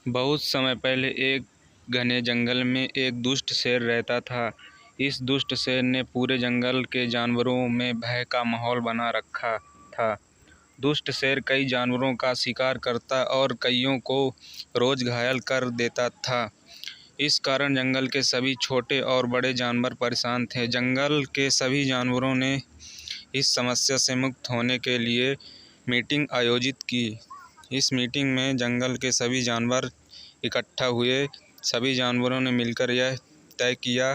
बहुत समय पहले एक घने जंगल में एक दुष्ट शेर रहता था। इस दुष्ट शेर ने पूरे जंगल के जानवरों में भय का माहौल बना रखा था। दुष्ट शेर कई जानवरों का शिकार करता और कईयों को रोज घायल कर देता था। इस कारण जंगल के सभी छोटे और बड़े जानवर परेशान थे। जंगल के सभी जानवरों ने इस समस्या से मुक्त होने के लिए मीटिंग आयोजित की। इस मीटिंग में जंगल के सभी जानवर इकट्ठा हुए। सभी जानवरों ने मिलकर यह तय किया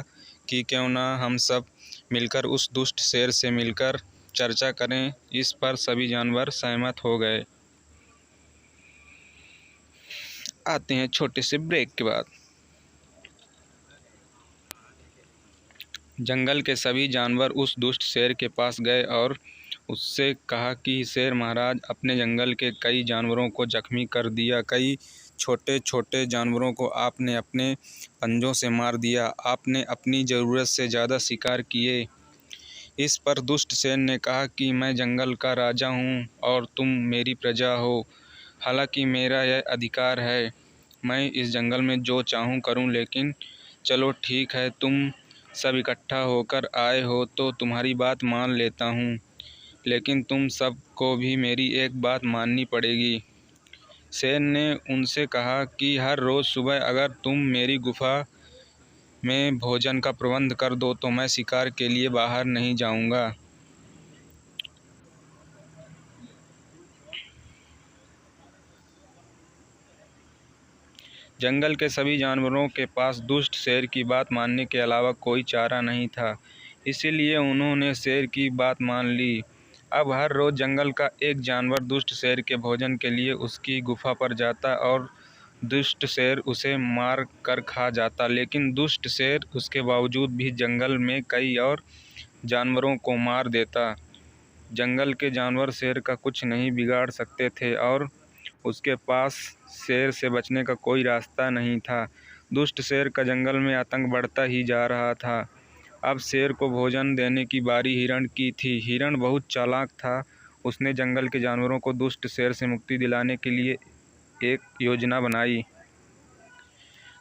कि क्यों न हम सब मिलकर उस दुष्ट शेर से मिलकर चर्चा करें। इस पर सभी जानवर सहमत हो गए। आते हैं छोटे से ब्रेक के बाद। जंगल के सभी जानवर उस दुष्ट शेर के पास गए और उससे कहा कि शेर महाराज, अपने जंगल के कई जानवरों को जख्मी कर दिया। कई छोटे छोटे जानवरों को आपने अपने पंजों से मार दिया। आपने अपनी ज़रूरत से ज़्यादा शिकार किए। इस पर दुष्ट शेर ने कहा कि मैं जंगल का राजा हूँ और तुम मेरी प्रजा हो। हालांकि मेरा यह अधिकार है, मैं इस जंगल में जो चाहूँ करूँ, लेकिन चलो ठीक है, तुम सब इकट्ठा होकर आए हो तो तुम्हारी बात मान लेता हूँ, लेकिन तुम सब को भी मेरी एक बात माननी पड़ेगी। शेर ने उनसे कहा कि हर रोज़ सुबह अगर तुम मेरी गुफा में भोजन का प्रबंध कर दो तो मैं शिकार के लिए बाहर नहीं जाऊंगा। जंगल के सभी जानवरों के पास दुष्ट शेर की बात मानने के अलावा कोई चारा नहीं था, इसीलिए उन्होंने शेर की बात मान ली। अब हर रोज़ जंगल का एक जानवर दुष्ट शेर के भोजन के लिए उसकी गुफा पर जाता और दुष्ट शेर उसे मार कर खा जाता। लेकिन दुष्ट शेर उसके बावजूद भी जंगल में कई और जानवरों को मार देता। जंगल के जानवर शेर का कुछ नहीं बिगाड़ सकते थे और उसके पास शेर से बचने का कोई रास्ता नहीं था। दुष्ट शेर का जंगल में आतंक बढ़ता ही जा रहा था। अब शेर को भोजन देने की बारी हिरण की थी। हिरण बहुत चालाक था। उसने जंगल के जानवरों को दुष्ट शेर से मुक्ति दिलाने के लिए एक योजना बनाई।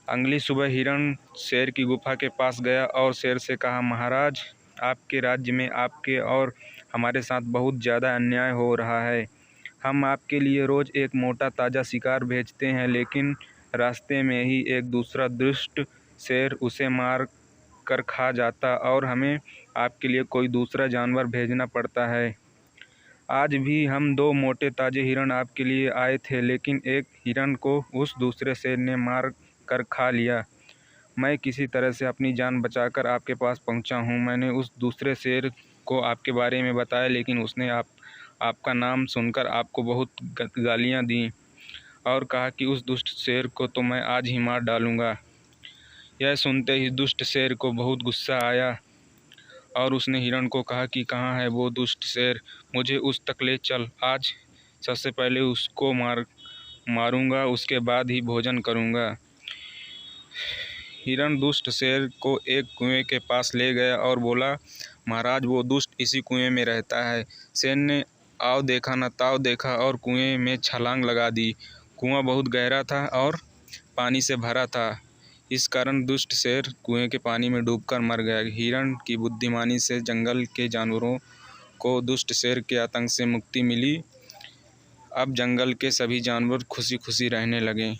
अगली सुबह हिरण शेर की गुफा के पास गया और शेर से कहा, महाराज, आपके राज्य में आपके और हमारे साथ बहुत ज़्यादा अन्याय हो रहा है। हम आपके लिए रोज़ एक मोटा ताज़ा शिकार भेजते हैं, लेकिन रास्ते में ही एक दूसरा दुष्ट शेर उसे मार कर खा जाता और हमें आपके लिए कोई दूसरा जानवर भेजना पड़ता है। आज भी हम दो मोटे ताज़े हिरण आपके लिए आए थे, लेकिन एक हिरण को उस दूसरे शेर ने मार कर खा लिया। मैं किसी तरह से अपनी जान बचाकर आपके पास पहुंचा हूं। मैंने उस दूसरे शेर को आपके बारे में बताया, लेकिन उसने आपका नाम सुनकर आपको बहुत गालियां दी और कहा कि उस दुष्ट शेर को तो मैं आज ही मार डालूंगा। यह सुनते ही दुष्ट शेर को बहुत गुस्सा आया और उसने हिरण को कहा कि कहाँ है वो दुष्ट शेर, मुझे उस तक ले चल। आज सबसे पहले उसको मारूंगा, उसके बाद ही भोजन करूंगा। हिरण दुष्ट शेर को एक कुएं के पास ले गया और बोला, महाराज, वो दुष्ट इसी कुएं में रहता है। शेर ने आव देखा न ताव देखा और कुएं में छलांग लगा दी। कुआं बहुत गहरा था और पानी से भरा था। इस कारण दुष्ट शेर कुएं के पानी में डूबकर मर गया। हिरण की बुद्धिमानी से जंगल के जानवरों को दुष्ट शेर के आतंक से मुक्ति मिली। अब जंगल के सभी जानवर खुशी खुशी रहने लगे।